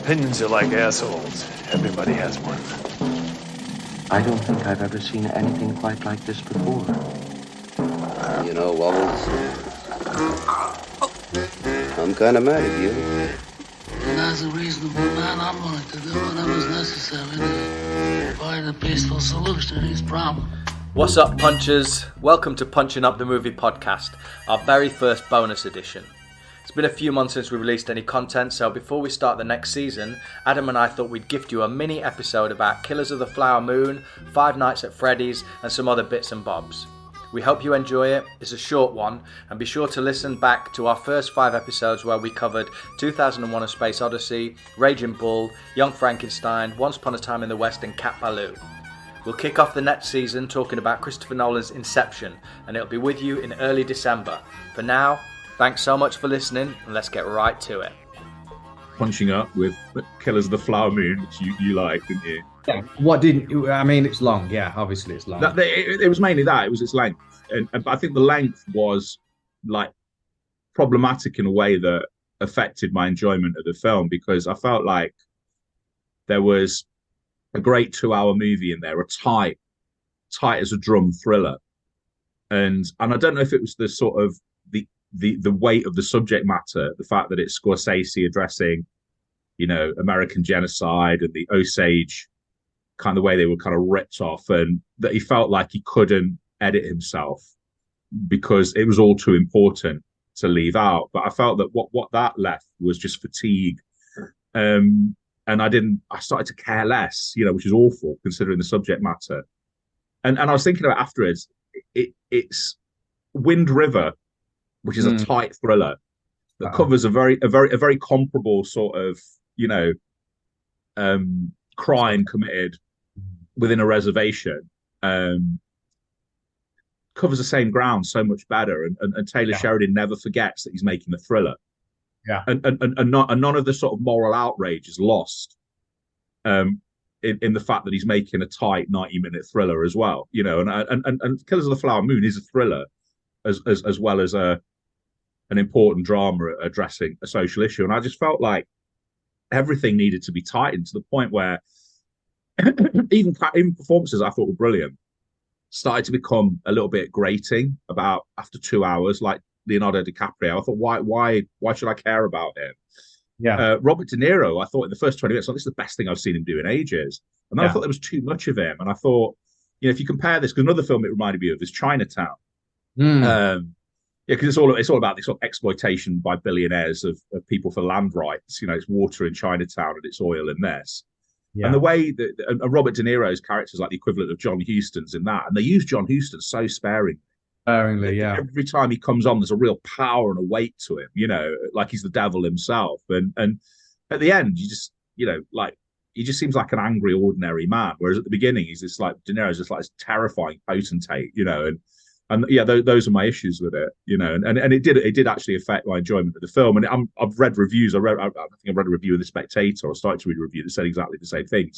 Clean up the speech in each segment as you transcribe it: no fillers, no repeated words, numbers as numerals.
Opinions are like assholes. Everybody has one. I don't think I've ever seen anything quite like this before. You know, Wobbles, I'm kind of mad at you. And as a reasonable man, I'm willing to do whatever's necessary to find a peaceful solution to these problems. What's up, punchers? Welcome to Punching Up the Movie Podcast, our very first bonus edition. It's been a few months since we released any content, so before we start the next season, Adam and I thought we'd gift you a mini episode about Killers of the Flower Moon, Five Nights at Freddy's, and some other bits and bobs. We hope you enjoy it. It's a short one, and be sure to listen back to our first 5 episodes where we covered 2001: A Space Odyssey, Raging Bull, Young Frankenstein, Once Upon a Time in the West, and Cat Ballou. We'll kick off the next season talking about Christopher Nolan's Inception, and it'll be with you in early December. For now, thanks so much for listening, and let's get right to it. Punching up with Killers of the Flower Moon, which you liked, didn't you? Yeah. What didn't? I mean, it's long. Yeah, obviously it's long. It was mainly that. It was its length, and I think the length was like problematic in a way that affected my enjoyment of the film, because I felt like there was a great 2-hour movie in there, a tight as a drum thriller, and I don't know if it was the sort of the weight of the subject matter, the fact that it's Scorsese addressing, you know, American genocide and the Osage kind of way they were kind of ripped off, and that he felt like he couldn't edit himself because it was all too important to leave out. But I felt that what that left was just fatigue. And I started to care less, you know, which is awful considering the subject matter. And I was thinking about afterwards, it's Wind River, which is a tight thriller that covers a very comparable sort of, you know, crime committed within a reservation. Covers the same ground so much better, and Taylor Sheridan never forgets that he's making a thriller. Yeah, and none of the sort of moral outrage is lost in the fact that he's making a tight 90-minute thriller as well. You know, and Killers of the Flower Moon is a thriller as well as an important drama addressing a social issue. And I just felt like everything needed to be tightened to the point where even performances I thought were brilliant started to become a little bit grating about after 2 hours, like Leonardo DiCaprio. I thought, why should I care about him? Yeah. Robert De Niro, I thought in the first 20 minutes, this is the best thing I've seen him do in ages. And then I thought there was too much of him. And I thought, you know, if you compare this, because another film it reminded me of is Chinatown. Because it's all about this sort of exploitation by billionaires of people for land rights. You know, it's water in Chinatown and it's oil in this. Yeah. And the way that Robert De Niro's character is like the equivalent of John Huston's in that, and they use John Huston so sparingly. Yeah. Every time he comes on, there's a real power and a weight to him. You know, like he's the devil himself. And at the end, you just, you know, like he just seems like an angry, ordinary man. Whereas at the beginning, he's just like De Niro's just like this terrifying potentate. You know, and yeah, those are my issues with it, you know, and it did actually affect my enjoyment of the film. And I've read reviews. I think I've read a review of The Spectator. I started to read a review that said exactly the same thing.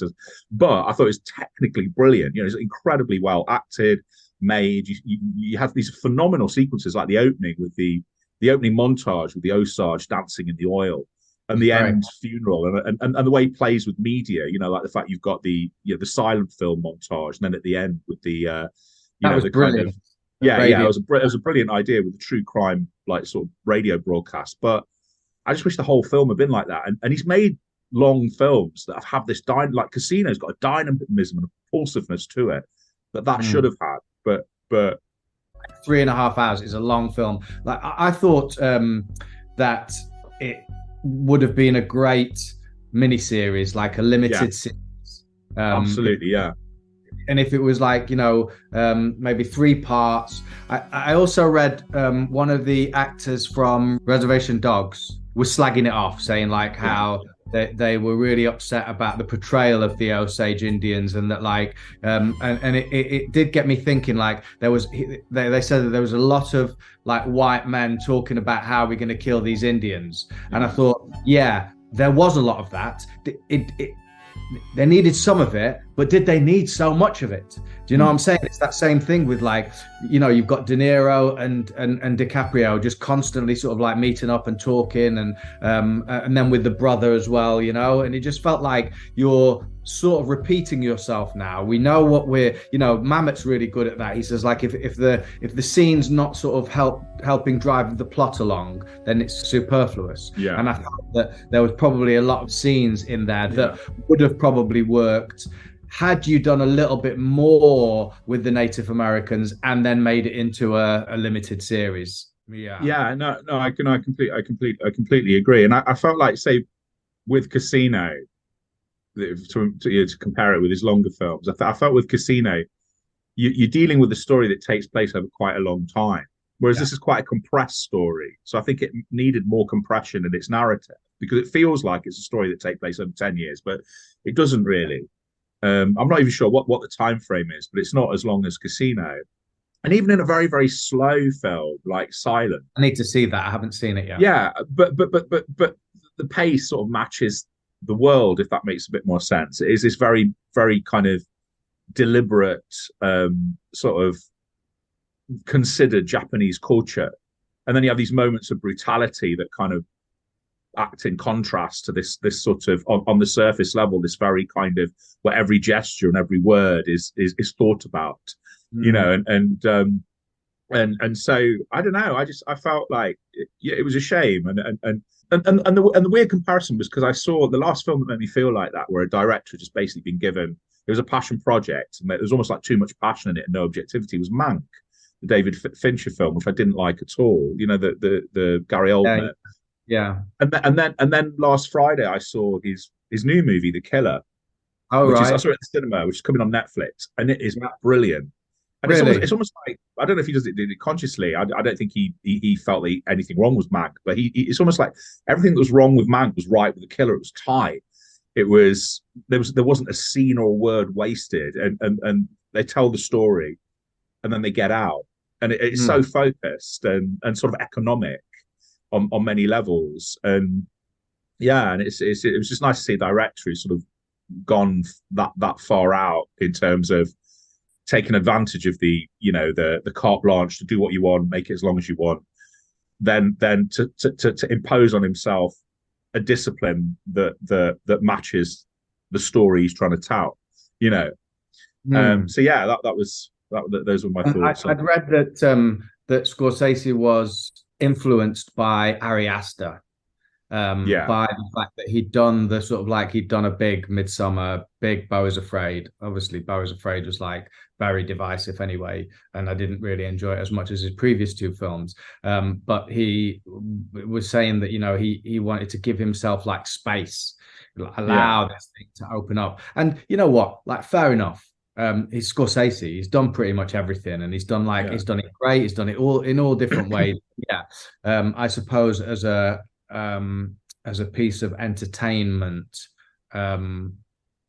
But I thought it was technically brilliant. You know, it's incredibly well acted, made. You have these phenomenal sequences like the opening with the opening montage with the Osage dancing in the oil, and the end funeral, and the way he plays with media. You know, like the fact you've got the silent film montage, and then at the end with the that was brilliant. It was a brilliant idea with the true crime like sort of radio broadcast. But I just wish the whole film had been like that. And he's made long films that have this like Casino's got a dynamism and a propulsiveness to it that should have had. But 3.5 hours is a long film. Like I thought that it would have been a great miniseries, like a limited series. Absolutely, yeah. And if it was like, you know, maybe 3 parts. I also read one of the actors from Reservation Dogs was slagging it off, saying like how they were really upset about the portrayal of the Osage Indians, and that like and it did get me thinking, like they said that there was a lot of like white men talking about how we're going to kill these Indians. And I thought, yeah, there was a lot of that. They needed some of it, but did they need so much of it? Do you know what I'm saying? It's that same thing with like, you've got De Niro and DiCaprio just constantly sort of like meeting up and talking, and then with the brother as well, and it just felt like you're sort of repeating yourself now. We know what Mamet's really good at that. He says like if the scene's not sort of helping drive the plot along, then it's superfluous. Yeah. And I thought that there was probably a lot of scenes in there that would have probably worked had you done a little bit more with the Native Americans and then made it into a limited series. Yeah, no, I completely agree. And I felt like, say, with Casino, to compare it with his longer films, I felt with Casino, you're dealing with a story that takes place over quite a long time, whereas this is quite a compressed story. So I think it needed more compression in its narrative, because it feels like it's a story that takes place over 10 years, but it doesn't really. I'm not even sure what the time frame is, but it's not as long as Casino. And even in a very, very slow film like Silent, I need to see that. I haven't seen it yet. Yeah, but the pace sort of matches the world, if that makes a bit more sense. It is this very, very kind of deliberate, sort of considered Japanese culture, and then you have these moments of brutality that kind of act in contrast to this sort of on the surface level, this very kind of where every gesture and every word is thought about, and so I don't know. I felt like it was a shame, and the weird comparison was because I saw the last film that made me feel like that, where a director had just basically been given, it was a passion project, and there was almost like too much passion in it and no objectivity. It was Mank, the David Fincher film, which I didn't like at all. The Gary Oldman. Yeah. And then last Friday I saw his new movie, The Killer. Oh, right. I saw it at the cinema, which is coming on Netflix, and it is brilliant. And really? it's almost like, I don't know if he did it consciously. I don't think he felt that anything wrong with Mank, but it's almost like everything that was wrong with Mank was right with The Killer. It was tight. There wasn't a scene or a word wasted, and they tell the story, and then they get out, and it's so focused and sort of economic on many levels. And and it was just nice to see a director who's sort of gone that far out in terms of taking advantage of the carte blanche to do what you want, make it as long as you want, then to impose on himself a discipline that matches the story he's trying to tout. So yeah, those were my thoughts. I'd read that Scorsese was influenced by Ari Aster, by the fact that he'd done a big Midsummer, big Beau is Afraid. Obviously, Beau is Afraid was like very divisive anyway, and I didn't really enjoy it as much as his previous two films. But he was saying that he wanted to give himself like space, allow this thing to open up. And you know what? Like, fair enough. He's Scorsese. He's done pretty much everything, and he's done it great. He's done it all in all different ways. I suppose as a piece of entertainment,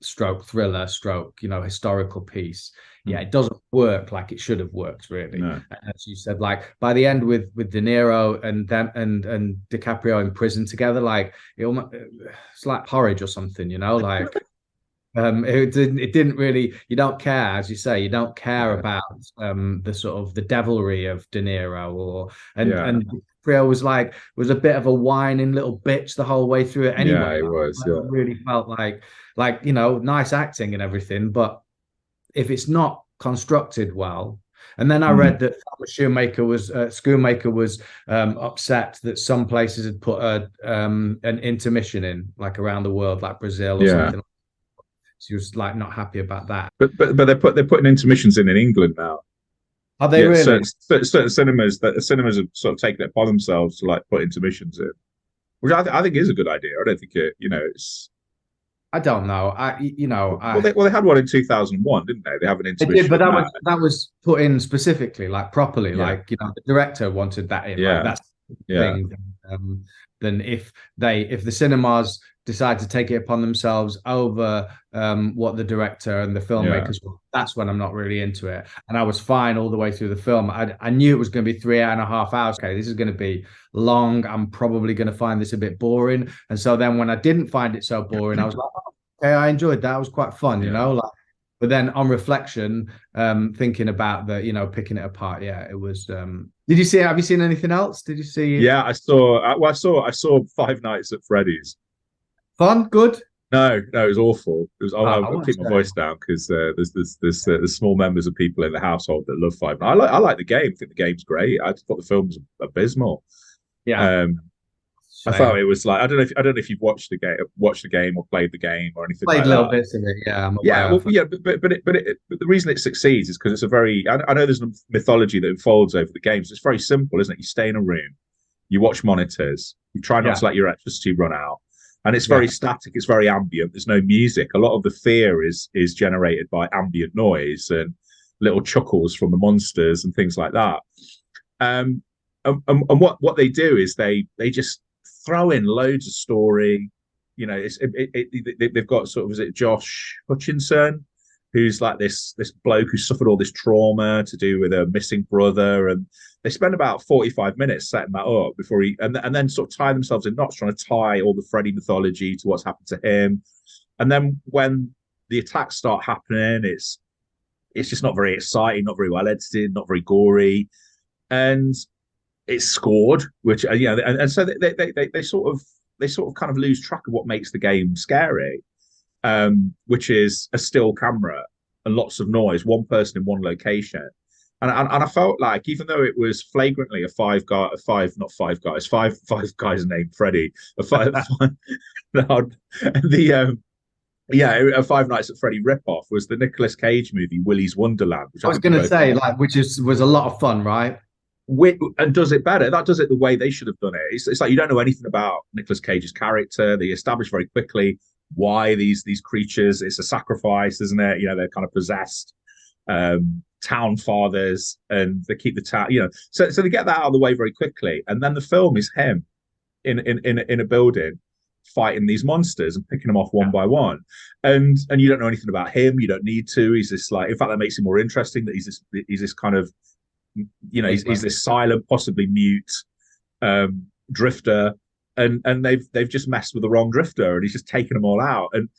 stroke thriller, stroke historical piece, it doesn't work like it should have worked, really. No. As you said, like by the end with De Niro and DiCaprio in prison together, like it's like porridge or something, like. It didn't really. You don't care, as you say. You don't care about the sort of the devilry of De Niro, and DiCaprio was a bit of a whining little bitch the whole way through it. Anyway, yeah, it was. It really felt like nice acting and everything, but if it's not constructed well. And then I read that Schoonmaker was upset that some places had put an intermission in, like around the world, like Brazil or something. She was like not happy about that. But they're putting intermissions in England now. Are they really? Certain cinemas have sort of taken it upon themselves to like put intermissions in, which I think is a good idea. I don't think it's. I don't know. They had one in 2001, didn't they? They have an intermission. They did, but that was put in specifically, like properly. Yeah. Like the director wanted that in. Yeah, like, that's the thing. Then if the cinemas decide to take it upon themselves over what the director and the filmmakers want, that's when I'm not really into it. And I was fine all the way through the film. I knew it was going to be 3.5 hours. Okay, this is going to be long. I'm probably going to find this a bit boring. And so then when I didn't find it so boring, I was like, okay, I enjoyed that. It was quite fun, But then on reflection, thinking about picking it apart, it was. Did you see? Have you seen anything else? Did you see? Yeah, I saw. Well, I saw Five Nights at Freddy's. Fun, good. No, it was awful. It was. I I'll keep my voice down because there's small members of people in the household that love Five Nights. I like the game. I think the game's great. I thought the film's abysmal. Yeah. I thought it was like I don't know if you've watched the game or played the game or anything. Played like little that. bits of it, yeah. But the reason it succeeds is because it's a very. I know there's a mythology that unfolds over the games. It's very simple, isn't it? You stay in a room, you watch monitors, you try not to let your electricity run out, and it's very static. It's very ambient. There's no music. A lot of the fear is generated by ambient noise and little chuckles from the monsters and things like that. And what they do is they just throw in loads of story. They've got sort of, is it Josh Hutcherson, who's like this bloke who suffered all this trauma to do with a missing brother, and they spend about 45 minutes setting that up before and then sort of tie themselves in knots trying to tie all the Freddy mythology to what's happened to him. And then when the attacks start happening, it's just not very exciting, not very well edited, not very gory, and it's scored, which and so they sort of kind of lose track of what makes the game scary, which is a still camera and lots of noise, one person in one location, and I felt like even though it was flagrantly a five guys named Freddy, a Five Nights at Freddy ripoff was the Nicolas Cage movie Willy's Wonderland, which I was going to say was a lot of fun, right? And does it better. That does it the way they should have done it. It's like you don't know anything about Nicolas Cage's character. They establish very quickly why these creatures. It's a sacrifice, isn't it? They're kind of possessed town fathers, and they keep the town. So they get that out of the way very quickly, and then the film is him in a building fighting these monsters and picking them off one by one, and you don't know anything about him. You don't need to. He's this in fact, that makes it more interesting that he's this kind of. He's this silent, possibly mute drifter, and they've just messed with the wrong drifter, and he's just taken them all out. And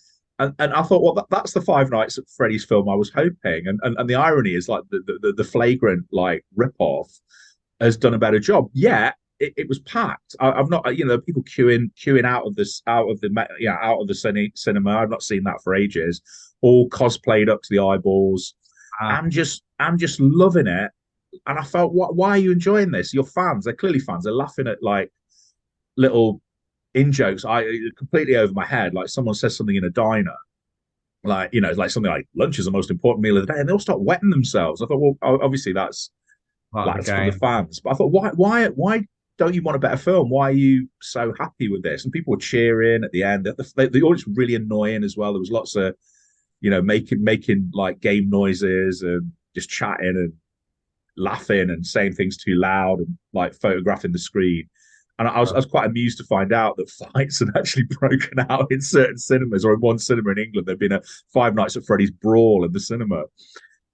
I thought, well, that's the Five Nights at Freddy's film I was hoping. And the irony is, like the flagrant like ripoff has done a better job. Yeah, it was packed. I've not, people queuing out of the cinema. I've not seen that for ages. All cosplayed up to the eyeballs. I'm just loving it. And I felt, why are you enjoying this? You're fans. They're clearly fans. They're laughing at like little in jokes. Completely over my head. Like someone says something in a diner, like something like lunch is the most important meal of the day, and they'll start wetting themselves. I thought, well, obviously that's for the fans. But I thought, why don't you want a better film? Why are you so happy with this? And people were cheering at the end. The audience was really annoying as well. There was lots of making like game noises and just chatting and laughing and saying things too loud and like photographing the screen. And I was quite amused to find out that fights had actually broken out in certain cinemas, or in one cinema in England there'd been a Five Nights at Freddy's brawl in the cinema.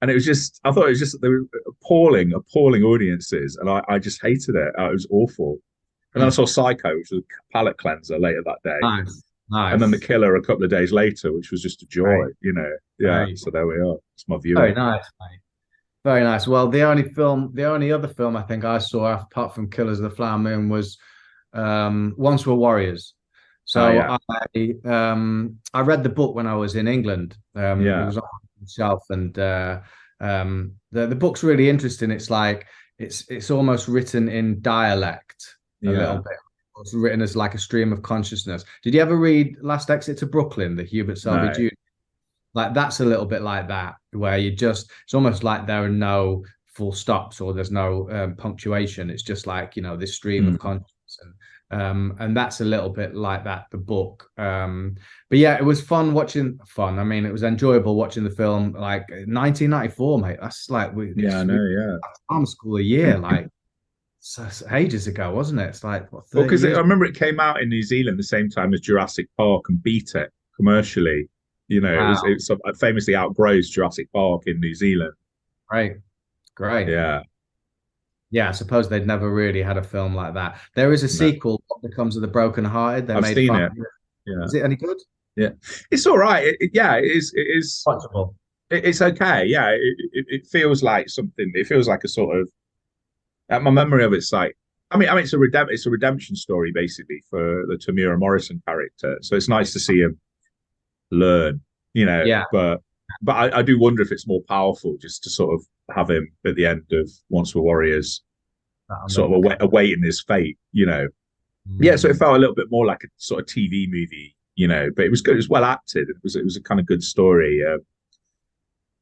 And I thought it was just, they were appalling audiences, and I just hated it. It was awful. And then I saw Psycho, which was a palate cleanser later that day. Nice. And then The Killer a couple of days later, which was just a joy, Right. So there we are. It's my view. Very nice, mate. Very nice. Well, the only other film I think I saw apart from Killers of the Flower Moon was Once Were Warriors. So I read the book when I was in England. It was on the shelf, and the book's really interesting. It's like it's almost written in dialect a little bit. It's written as like a stream of consciousness. Did you ever read Last Exit to Brooklyn, the Hubert Selby Jr.? Like that's a little bit like that, where it's almost like there are no full stops or there's no punctuation. It's just like, this stream of consciousness. And that's a little bit like that, the book. But yeah, it was fun. I mean, it was enjoyable watching the film, like 1994, mate. That's like, Drama School a year, like ages ago, wasn't it? It's like, what, because I remember it came out in New Zealand the same time as Jurassic Park and beat it commercially. Wow. It famously outgrows Jurassic Park in New Zealand. Great. Yeah. I suppose they'd never really had a film like that. There is a sequel, What Becomes of the Broken Hearted. I've seen it. Yeah. Is it any good? Yeah, it's all right. It is. Watchable. It's okay. Yeah, it feels like something. It feels like a sort of. My memory of it's like. I mean, it's a redemption story basically for the Tamura Morrison character. So it's nice to see him learn, Yeah. But I do wonder if it's more powerful just to sort of have him at the end of Once Were Warriors, sort of awaiting his fate, Yeah, so it felt a little bit more like a sort of TV movie, but it was good. It was well acted. It was a kind of good story,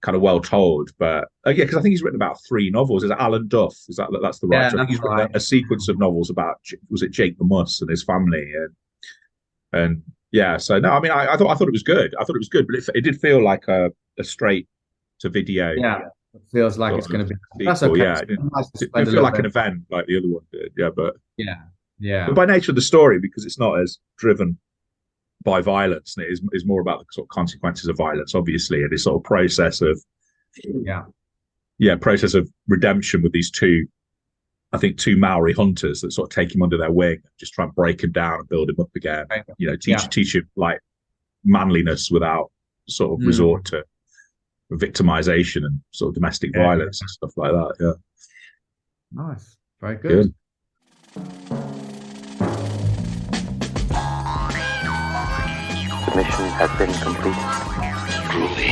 kind of well told. But because I think he's written about 3 novels. Is it Alan Duff? That's the right? I think he's written a sequence of novels about Jake the Muss and his family, and yeah. So no, I mean, I thought it was good. I thought it was good, but it did feel like a straight to video. Yeah, it feels like it's going to be. Sequel, That's okay. Yeah, it didn't feel like an event like the other one did. Yeah, but yeah. But by nature of the story, because it's not as driven by violence, and it is more about the sort of consequences of violence, obviously, and this sort of process of process of redemption with these two Maori hunters that sort of take him under their wing, just try and break him down and build him up again. Teach him like manliness without sort of resort to victimization and sort of domestic violence and stuff like that. Yeah. Nice. Very good. The mission has been completed. Groovy.